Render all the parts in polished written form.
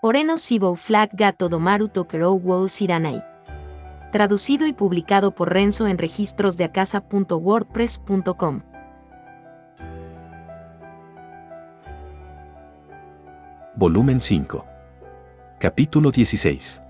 Oreno Sibou Flag Gato Domaru Tokerou Wou Siranai. Traducido y publicado por Renzo en registrosdeacasa.wordpress.com. Volumen 5. Capítulo 16.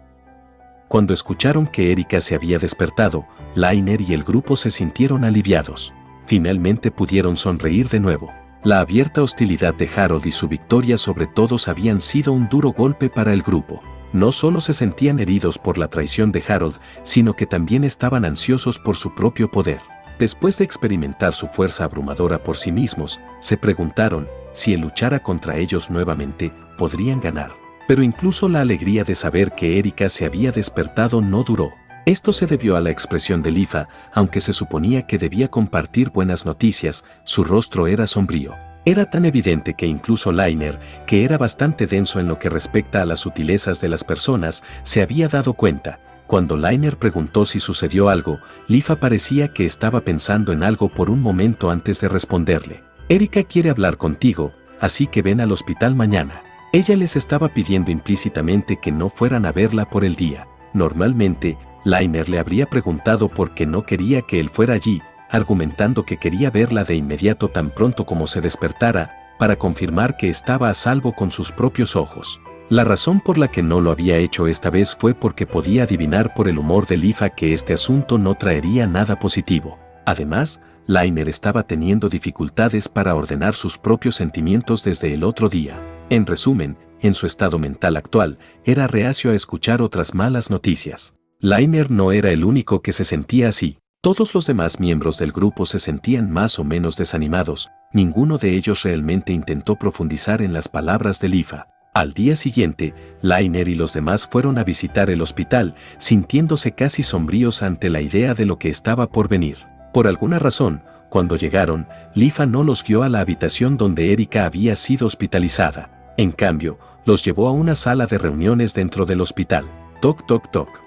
Cuando escucharon que Erika se había despertado, Lainer y el grupo se sintieron aliviados. Finalmente pudieron sonreír de nuevo. La abierta hostilidad de Harold y su victoria sobre todos habían sido un duro golpe para el grupo. No solo se sentían heridos por la traición de Harold, sino que también estaban ansiosos por su propio poder. Después de experimentar su fuerza abrumadora por sí mismos, se preguntaron si él luchara contra ellos nuevamente, podrían ganar. Pero incluso la alegría de saber que Erika se había despertado no duró. Esto se debió a la expresión de Lifa, aunque se suponía que debía compartir buenas noticias, su rostro era sombrío. Era tan evidente que incluso Lainer, que era bastante denso en lo que respecta a las sutilezas de las personas, se había dado cuenta. Cuando Lainer preguntó si sucedió algo, Lifa parecía que estaba pensando en algo por un momento antes de responderle. Erika quiere hablar contigo, así que ven al hospital mañana. Ella les estaba pidiendo implícitamente que no fueran a verla por el día. Normalmente, Lainer le habría preguntado por qué no quería que él fuera allí, argumentando que quería verla de inmediato tan pronto como se despertara, para confirmar que estaba a salvo con sus propios ojos. La razón por la que no lo había hecho esta vez fue porque podía adivinar por el humor de Lifa que este asunto no traería nada positivo. Además, Lainer estaba teniendo dificultades para ordenar sus propios sentimientos desde el otro día. En resumen, en su estado mental actual, era reacio a escuchar otras malas noticias. Lainer no era el único que se sentía así. Todos los demás miembros del grupo se sentían más o menos desanimados. Ninguno de ellos realmente intentó profundizar en las palabras de Lifa. Al día siguiente, Lainer y los demás fueron a visitar el hospital, sintiéndose casi sombríos ante la idea de lo que estaba por venir. Por alguna razón, cuando llegaron, Lifa no los guió a la habitación donde Erika había sido hospitalizada. En cambio, los llevó a una sala de reuniones dentro del hospital. Toc, toc, toc.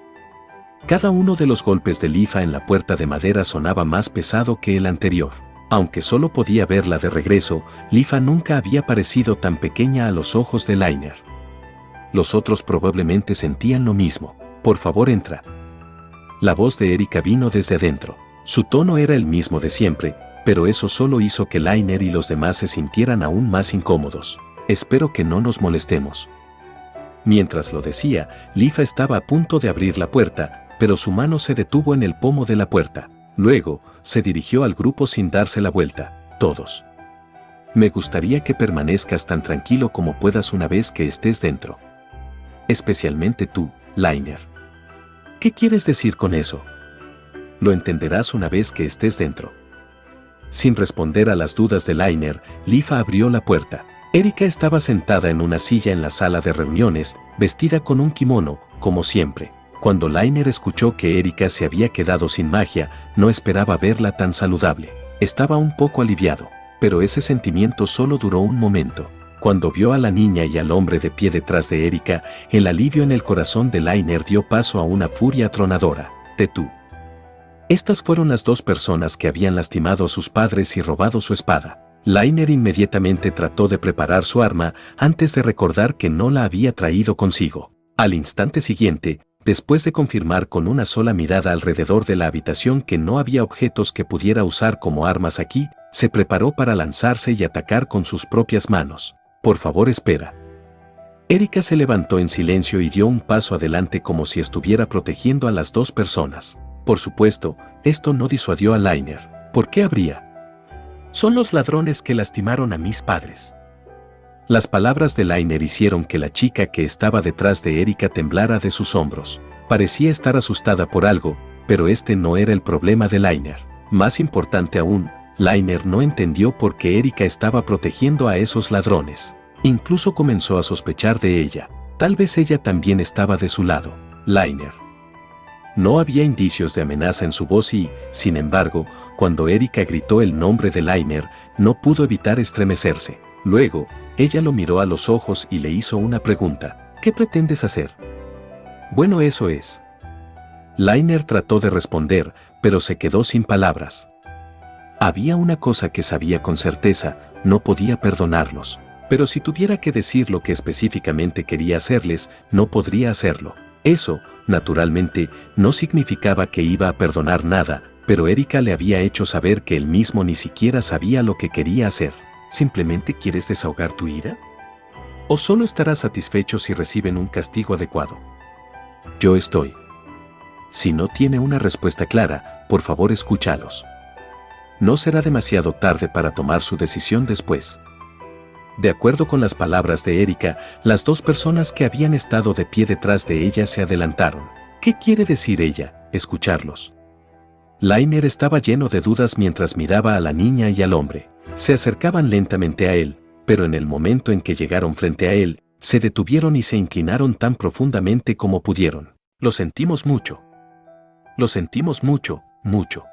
Cada uno de los golpes de Lifa en la puerta de madera sonaba más pesado que el anterior. Aunque solo podía verla de regreso, Lifa nunca había parecido tan pequeña a los ojos de Lainer. Los otros probablemente sentían lo mismo. Por favor, entra. La voz de Erika vino desde adentro. Su tono era el mismo de siempre, pero eso solo hizo que Lainer y los demás se sintieran aún más incómodos. Espero que no nos molestemos. Mientras lo decía, Lifa estaba a punto de abrir la puerta, pero su mano se detuvo en el pomo de la puerta. Luego, se dirigió al grupo sin darse la vuelta. Todos. Me gustaría que permanezcas tan tranquilo como puedas una vez que estés dentro. Especialmente tú, Lainer. ¿Qué quieres decir con eso? Lo entenderás una vez que estés dentro. Sin responder a las dudas de Lainer, Lifa abrió la puerta. Erika estaba sentada en una silla en la sala de reuniones, vestida con un kimono, como siempre. Cuando Lainer escuchó que Erika se había quedado sin magia, no esperaba verla tan saludable. Estaba un poco aliviado, pero ese sentimiento solo duró un momento. Cuando vio a la niña y al hombre de pie detrás de Erika, el alivio en el corazón de Lainer dio paso a una furia atronadora. Tetú. Estas fueron las dos personas que habían lastimado a sus padres y robado su espada. Lainer inmediatamente trató de preparar su arma antes de recordar que no la había traído consigo. Al instante siguiente, después de confirmar con una sola mirada alrededor de la habitación que no había objetos que pudiera usar como armas aquí, se preparó para lanzarse y atacar con sus propias manos. Por favor, espera. Erika se levantó en silencio y dio un paso adelante como si estuviera protegiendo a las dos personas. Por supuesto, esto no disuadió a Lainer. ¿Por qué habría? Son los ladrones que lastimaron a mis padres. Las palabras de Lainer hicieron que la chica que estaba detrás de Erika temblara de sus hombros. Parecía estar asustada por algo, pero este no era el problema de Lainer. Más importante aún, Lainer no entendió por qué Erika estaba protegiendo a esos ladrones. Incluso comenzó a sospechar de ella. Tal vez ella también estaba de su lado. Lainer. No había indicios de amenaza en su voz y, sin embargo, cuando Erika gritó el nombre de Lainer, no pudo evitar estremecerse. Luego, ella lo miró a los ojos y le hizo una pregunta. ¿Qué pretendes hacer? Bueno, eso es. Lainer trató de responder, pero se quedó sin palabras. Había una cosa que sabía con certeza, no podía perdonarlos. Pero si tuviera que decir lo que específicamente quería hacerles, no podría hacerlo. Eso, naturalmente, no significaba que iba a perdonar nada, pero Erika le había hecho saber que él mismo ni siquiera sabía lo que quería hacer. ¿Simplemente quieres desahogar tu ira? ¿O solo estarás satisfecho si reciben un castigo adecuado? Yo estoy. Si no tiene una respuesta clara, por favor escúchalos. No será demasiado tarde para tomar su decisión después. De acuerdo con las palabras de Erika, las dos personas que habían estado de pie detrás de ella se adelantaron. ¿Qué quiere decir ella? Escucharlos. Lainer estaba lleno de dudas mientras miraba a la niña y al hombre. Se acercaban lentamente a él, pero en el momento en que llegaron frente a él, se detuvieron y se inclinaron tan profundamente como pudieron. Lo sentimos mucho. Lo sentimos mucho, mucho.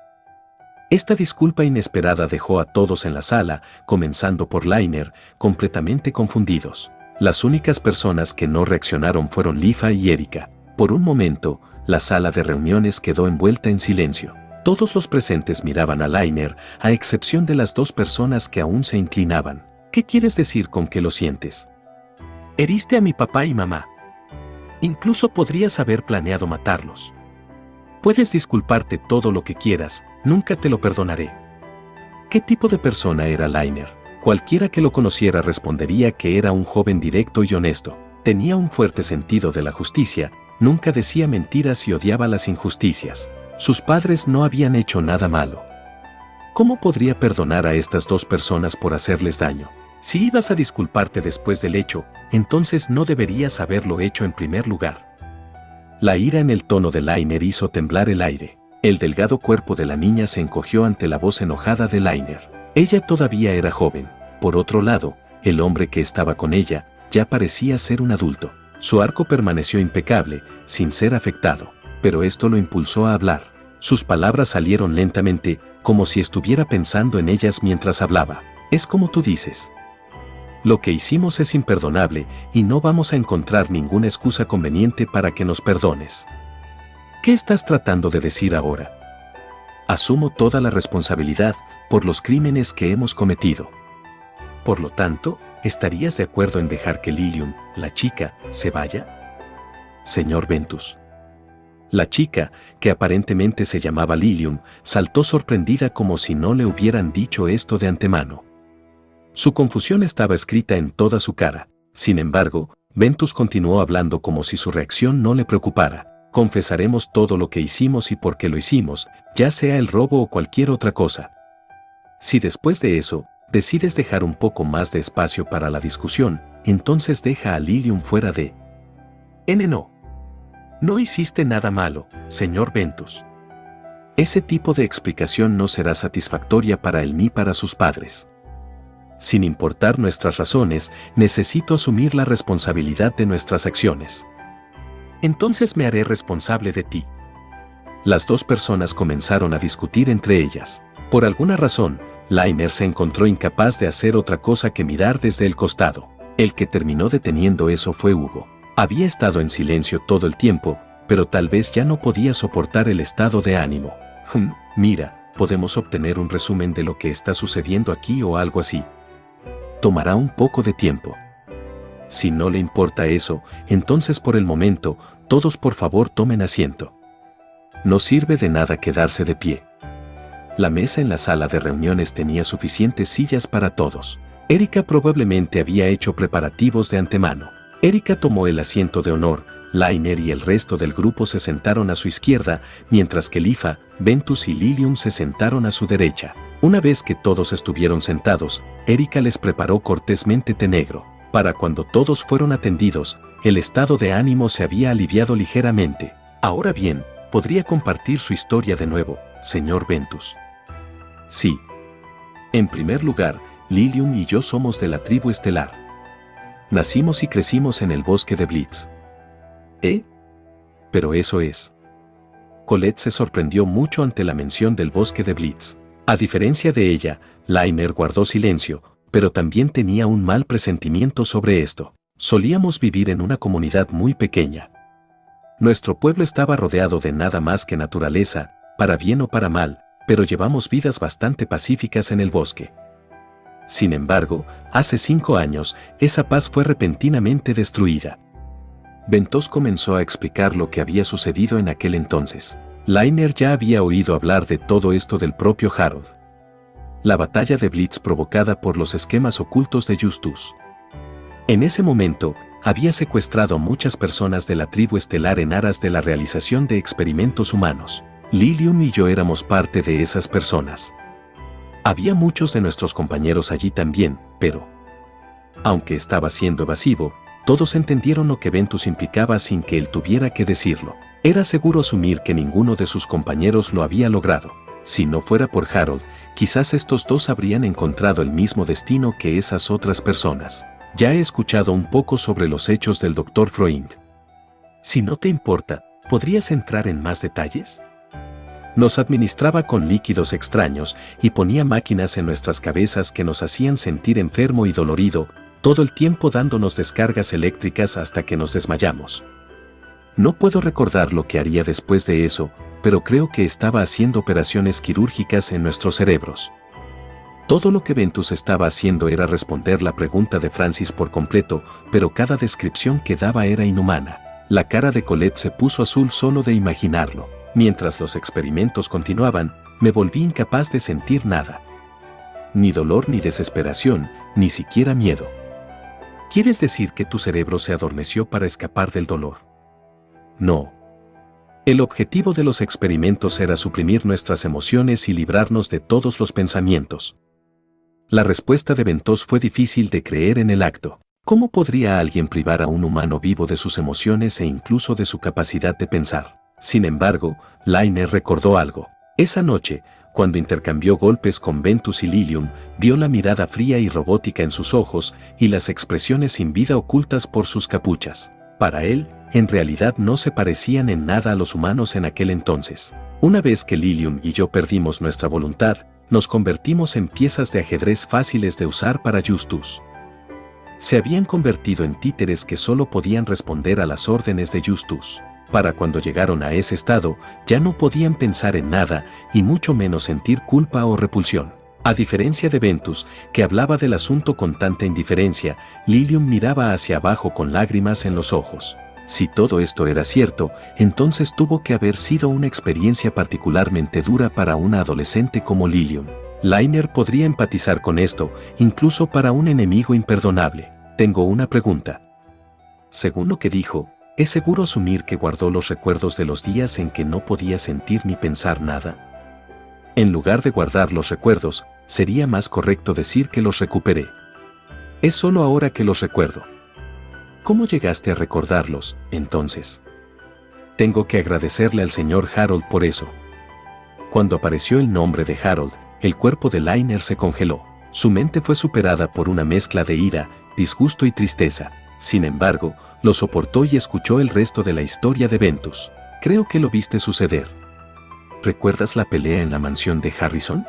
Esta disculpa inesperada dejó a todos en la sala, comenzando por Lainer, completamente confundidos. Las únicas personas que no reaccionaron fueron Lifa y Erika. Por un momento, la sala de reuniones quedó envuelta en silencio. Todos los presentes miraban a Lainer, a excepción de las dos personas que aún se inclinaban. ¿Qué quieres decir con que lo sientes? Heriste a mi papá y mamá. Incluso podrías haber planeado matarlos. Puedes disculparte todo lo que quieras, nunca te lo perdonaré. ¿Qué tipo de persona era Lainer? Cualquiera que lo conociera respondería que era un joven directo y honesto. Tenía un fuerte sentido de la justicia, nunca decía mentiras y odiaba las injusticias. Sus padres no habían hecho nada malo. ¿Cómo podría perdonar a estas dos personas por hacerles daño? Si ibas a disculparte después del hecho, entonces no deberías haberlo hecho en primer lugar. La ira en el tono de Lainer hizo temblar el aire. El delgado cuerpo de la niña se encogió ante la voz enojada de Lainer. Ella todavía era joven. Por otro lado, el hombre que estaba con ella ya parecía ser un adulto. Su arco permaneció impecable, sin ser afectado, pero esto lo impulsó a hablar. Sus palabras salieron lentamente, como si estuviera pensando en ellas mientras hablaba. Es como tú dices. Lo que hicimos es imperdonable y no vamos a encontrar ninguna excusa conveniente para que nos perdones. ¿Qué estás tratando de decir ahora? Asumo toda la responsabilidad por los crímenes que hemos cometido. Por lo tanto, ¿estarías de acuerdo en dejar que Lilium, la chica, se vaya? Señor Ventus. La chica, que aparentemente se llamaba Lilium, saltó sorprendida como si no le hubieran dicho esto de antemano. Su confusión estaba escrita en toda su cara. Sin embargo, Ventus continuó hablando como si su reacción no le preocupara. Confesaremos todo lo que hicimos y por qué lo hicimos, ya sea el robo o cualquier otra cosa. Si después de eso, decides dejar un poco más de espacio para la discusión, entonces deja a Lilium fuera de... No. No hiciste nada malo, señor Ventus. Ese tipo de explicación no será satisfactoria para él ni para sus padres. Sin importar nuestras razones, necesito asumir la responsabilidad de nuestras acciones. Entonces me haré responsable de ti. Las dos personas comenzaron a discutir entre ellas. Por alguna razón, Lainer se encontró incapaz de hacer otra cosa que mirar desde el costado. El que terminó deteniendo eso fue Hugo. Había estado en silencio todo el tiempo, pero tal vez ya no podía soportar el estado de ánimo. Mira, podemos obtener un resumen de lo que está sucediendo aquí o algo así. Tomará un poco de tiempo. Si no le importa eso, entonces por el momento, todos por favor tomen asiento. No sirve de nada quedarse de pie. La mesa en la sala de reuniones tenía suficientes sillas para todos. Erika probablemente había hecho preparativos de antemano. Erika tomó el asiento de honor, Lainer y el resto del grupo se sentaron a su izquierda, mientras que Lifa, Ventus y Lilium se sentaron a su derecha. Una vez que todos estuvieron sentados, Erika les preparó cortésmente té negro. Para cuando todos fueron atendidos, el estado de ánimo se había aliviado ligeramente. Ahora bien, ¿podría compartir su historia de nuevo, señor Ventus? Sí. En primer lugar, Lilium y yo somos de la tribu estelar. Nacimos y crecimos en el bosque de Blitz. Pero eso es. Colette se sorprendió mucho ante la mención del bosque de Blitz. A diferencia de ella, Lainer guardó silencio, pero también tenía un mal presentimiento sobre esto. Solíamos vivir en una comunidad muy pequeña. Nuestro pueblo estaba rodeado de nada más que naturaleza, para bien o para mal, pero llevamos vidas bastante pacíficas en el bosque. Sin embargo, hace 5 años, esa paz fue repentinamente destruida. Ventos comenzó a explicar lo que había sucedido en aquel entonces. Liner ya había oído hablar de todo esto del propio Harold. La batalla de Blitz provocada por los esquemas ocultos de Justus. En ese momento, había secuestrado a muchas personas de la tribu estelar en aras de la realización de experimentos humanos. Lilium y yo éramos parte de esas personas. Había muchos de nuestros compañeros allí también, pero, aunque estaba siendo evasivo, todos entendieron lo que Ventus implicaba sin que él tuviera que decirlo. Era seguro asumir que ninguno de sus compañeros lo había logrado. Si no fuera por Harold, quizás estos dos habrían encontrado el mismo destino que esas otras personas. Ya he escuchado un poco sobre los hechos del Dr. Freund. Si no te importa, ¿podrías entrar en más detalles? Nos administraba con líquidos extraños y ponía máquinas en nuestras cabezas que nos hacían sentir enfermo y dolorido, todo el tiempo dándonos descargas eléctricas hasta que nos desmayamos. No puedo recordar lo que haría después de eso, pero creo que estaba haciendo operaciones quirúrgicas en nuestros cerebros. Todo lo que Ventus estaba haciendo era responder la pregunta de Francis por completo, pero cada descripción que daba era inhumana. La cara de Colette se puso azul solo de imaginarlo. Mientras los experimentos continuaban, me volví incapaz de sentir nada. Ni dolor ni desesperación, ni siquiera miedo. ¿Quieres decir que tu cerebro se adormeció para escapar del dolor? No. El objetivo de los experimentos era suprimir nuestras emociones y librarnos de todos los pensamientos. La respuesta de Ventos fue difícil de creer en el acto. ¿Cómo podría alguien privar a un humano vivo de sus emociones e incluso de su capacidad de pensar? Sin embargo, Liner recordó algo. Esa noche, cuando intercambió golpes con Ventus y Lilium, vio la mirada fría y robótica en sus ojos y las expresiones sin vida ocultas por sus capuchas. Para él, en realidad no se parecían en nada a los humanos en aquel entonces. Una vez que Lilium y yo perdimos nuestra voluntad, nos convertimos en piezas de ajedrez fáciles de usar para Justus. Se habían convertido en títeres que solo podían responder a las órdenes de Justus. Para cuando llegaron a ese estado, ya no podían pensar en nada y mucho menos sentir culpa o repulsión. A diferencia de Ventus, que hablaba del asunto con tanta indiferencia, Lilium miraba hacia abajo con lágrimas en los ojos. Si todo esto era cierto, entonces tuvo que haber sido una experiencia particularmente dura para una adolescente como Lilium. Liner podría empatizar con esto, incluso para un enemigo imperdonable. Tengo una pregunta. Según lo que dijo, ¿es seguro asumir que guardó los recuerdos de los días en que no podía sentir ni pensar nada? En lugar de guardar los recuerdos, sería más correcto decir que los recuperé. Es solo ahora que los recuerdo. ¿Cómo llegaste a recordarlos, entonces? Tengo que agradecerle al señor Harold por eso. Cuando apareció el nombre de Harold, el cuerpo de Liner se congeló. Su mente fue superada por una mezcla de ira, disgusto y tristeza. Sin embargo, lo soportó y escuchó el resto de la historia de Ventus. Creo que lo viste suceder. ¿Recuerdas la pelea en la mansión de Harrison?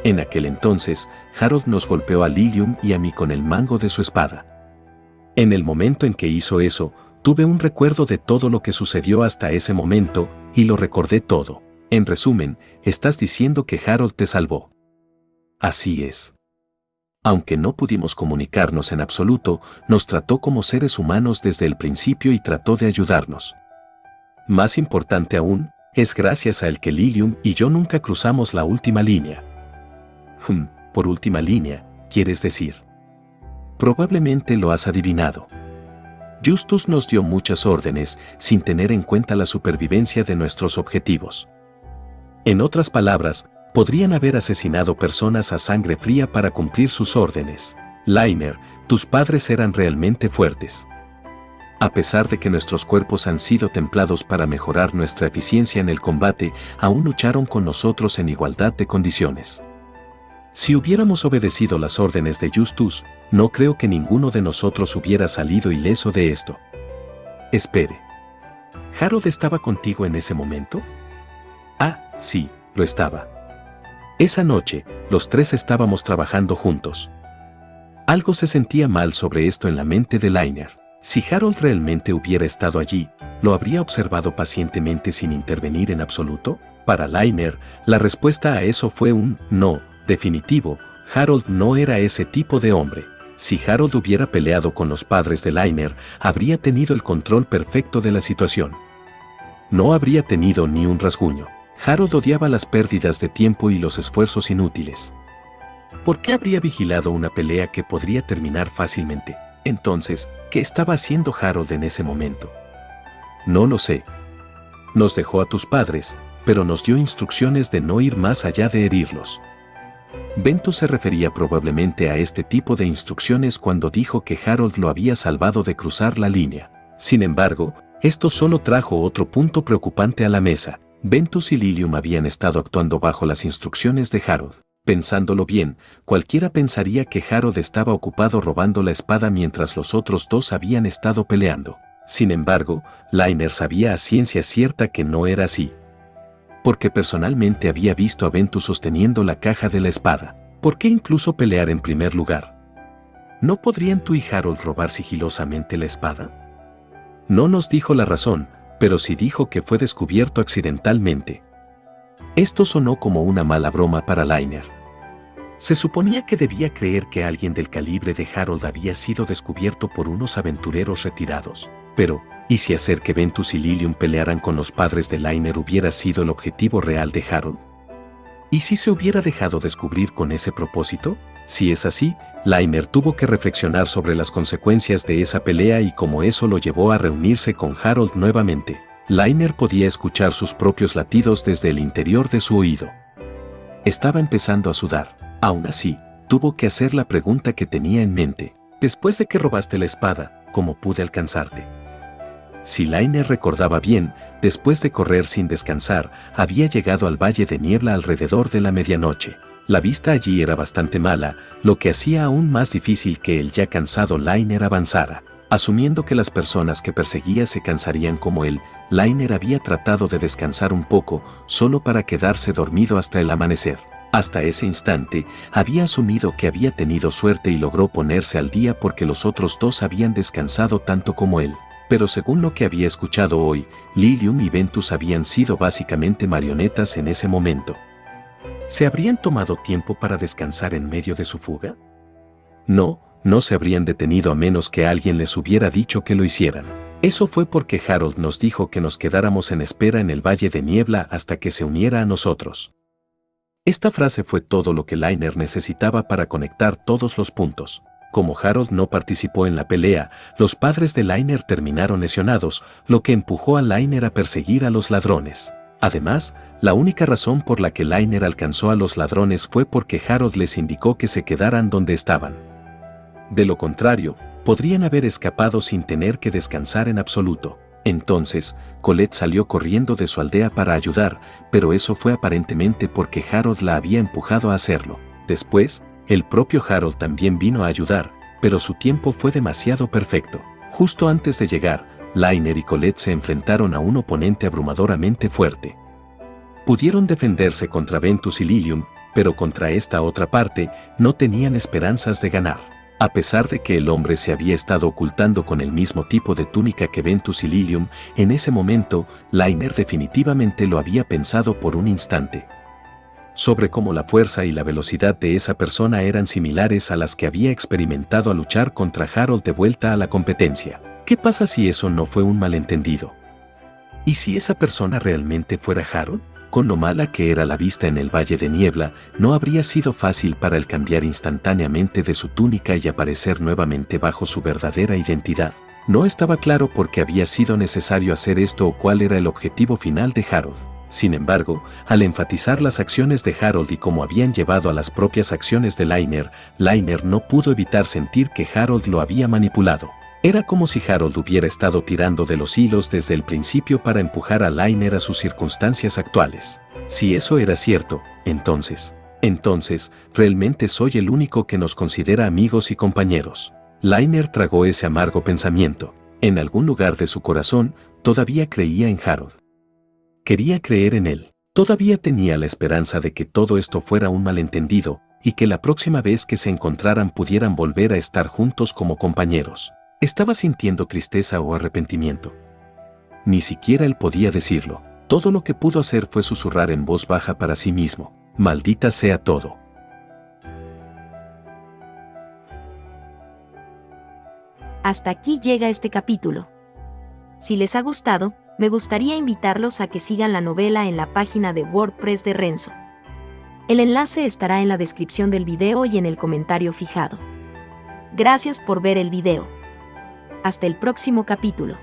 En aquel entonces, Harold nos golpeó a Lilium y a mí con el mango de su espada. En el momento en que hizo eso, tuve un recuerdo de todo lo que sucedió hasta ese momento, y lo recordé todo. En resumen, estás diciendo que Harold te salvó. Así es. Aunque no pudimos comunicarnos en absoluto, nos trató como seres humanos desde el principio y trató de ayudarnos. Más importante aún, es gracias a él que Lilium y yo nunca cruzamos la última línea. Por última línea, ¿quieres decir? Probablemente lo has adivinado. Justus nos dio muchas órdenes sin tener en cuenta la supervivencia de nuestros objetivos. En otras palabras, podrían haber asesinado personas a sangre fría para cumplir sus órdenes. Liner, tus padres eran realmente fuertes. A pesar de que nuestros cuerpos han sido templados para mejorar nuestra eficiencia en el combate, aún lucharon con nosotros en igualdad de condiciones. Si hubiéramos obedecido las órdenes de Justus, no creo que ninguno de nosotros hubiera salido ileso de esto. Espere. ¿Harold estaba contigo en ese momento? Ah, sí, lo estaba. Esa noche, los tres estábamos trabajando juntos. Algo se sentía mal sobre esto en la mente de Liner. Si Harold realmente hubiera estado allí, ¿lo habría observado pacientemente sin intervenir en absoluto? Para Liner, la respuesta a eso fue un no definitivo, Harold no era ese tipo de hombre. Si Harold hubiera peleado con los padres de Liner, habría tenido el control perfecto de la situación. No habría tenido ni un rasguño. Harold odiaba las pérdidas de tiempo y los esfuerzos inútiles. ¿Por qué habría vigilado una pelea que podría terminar fácilmente? Entonces, ¿qué estaba haciendo Harold en ese momento? No lo sé. Nos dejó a tus padres, pero nos dio instrucciones de no ir más allá de herirlos. Ventus se refería probablemente a este tipo de instrucciones cuando dijo que Harold lo había salvado de cruzar la línea. Sin embargo, esto solo trajo otro punto preocupante a la mesa. Ventus y Lilium habían estado actuando bajo las instrucciones de Harold. Pensándolo bien, cualquiera pensaría que Harold estaba ocupado robando la espada mientras los otros dos habían estado peleando. Sin embargo, Liner sabía a ciencia cierta que no era así. Porque personalmente había visto a Ventus sosteniendo la caja de la espada. ¿Por qué incluso pelear en primer lugar? ¿No podrían tú y Harold robar sigilosamente la espada? No nos dijo la razón, pero sí dijo que fue descubierto accidentalmente. Esto sonó como una mala broma para Liner. Se suponía que debía creer que alguien del calibre de Harold había sido descubierto por unos aventureros retirados. Pero, ¿y si hacer que Ventus y Lilium pelearan con los padres de Liner hubiera sido el objetivo real de Harold? ¿Y si se hubiera dejado descubrir con ese propósito? Si es así, Liner tuvo que reflexionar sobre las consecuencias de esa pelea y cómo eso lo llevó a reunirse con Harold nuevamente. Liner podía escuchar sus propios latidos desde el interior de su oído. Estaba empezando a sudar. Aún así, tuvo que hacer la pregunta que tenía en mente. Después de que robaste la espada, ¿cómo pude alcanzarte? Si Liner recordaba bien, después de correr sin descansar, había llegado al Valle de Niebla alrededor de la medianoche. La vista allí era bastante mala, lo que hacía aún más difícil que el ya cansado Liner avanzara. Asumiendo que las personas que perseguía se cansarían como él, Liner había tratado de descansar un poco, solo para quedarse dormido hasta el amanecer. Hasta ese instante, había asumido que había tenido suerte y logró ponerse al día porque los otros dos habían descansado tanto como él. Pero según lo que había escuchado hoy, Lilium y Ventus habían sido básicamente marionetas en ese momento. ¿Se habrían tomado tiempo para descansar en medio de su fuga? No se habrían detenido a menos que alguien les hubiera dicho que lo hicieran. Eso fue porque Harold nos dijo que nos quedáramos en espera en el Valle de Niebla hasta que se uniera a nosotros. Esta frase fue todo lo que Liner necesitaba para conectar todos los puntos. Como Harold no participó en la pelea, los padres de Liner terminaron lesionados, lo que empujó a Liner a perseguir a los ladrones. Además, la única razón por la que Liner alcanzó a los ladrones fue porque Harold les indicó que se quedaran donde estaban. De lo contrario, podrían haber escapado sin tener que descansar en absoluto. Entonces, Colette salió corriendo de su aldea para ayudar, pero eso fue aparentemente porque Harold la había empujado a hacerlo. Después, el propio Harold también vino a ayudar, pero su tiempo fue demasiado perfecto. Justo antes de llegar, Liner y Colette se enfrentaron a un oponente abrumadoramente fuerte. Pudieron defenderse contra Ventus y Lilium, pero contra esta otra parte, no tenían esperanzas de ganar. A pesar de que el hombre se había estado ocultando con el mismo tipo de túnica que Ventus y Lilium, en ese momento, Liner definitivamente lo había pensado por un instante. Sobre cómo la fuerza y la velocidad de esa persona eran similares a las que había experimentado al luchar contra Harold de vuelta a la competencia. ¿Qué pasa si eso no fue un malentendido? ¿Y si esa persona realmente fuera Harold? Con lo mala que era la vista en el Valle de Niebla, no habría sido fácil para él cambiar instantáneamente de su túnica y aparecer nuevamente bajo su verdadera identidad. No estaba claro por qué había sido necesario hacer esto o cuál era el objetivo final de Harold. Sin embargo, al enfatizar las acciones de Harold y cómo habían llevado a las propias acciones de Liner no pudo evitar sentir que Harold lo había manipulado. Era como si Harold hubiera estado tirando de los hilos desde el principio para empujar a Liner a sus circunstancias actuales. Si eso era cierto, entonces, realmente soy el único que nos considera amigos y compañeros. Liner tragó ese amargo pensamiento. En algún lugar de su corazón, todavía creía en Harold. Quería creer en él. Todavía tenía la esperanza de que todo esto fuera un malentendido, y que la próxima vez que se encontraran pudieran volver a estar juntos como compañeros. ¿Estaba sintiendo tristeza o arrepentimiento? Ni siquiera él podía decirlo. Todo lo que pudo hacer fue susurrar en voz baja para sí mismo: «Maldita sea todo». Hasta aquí llega este capítulo. Si les ha gustado, me gustaría invitarlos a que sigan la novela en la página de WordPress de Renzo. El enlace estará en la descripción del video y en el comentario fijado. Gracias por ver el video. Hasta el próximo capítulo.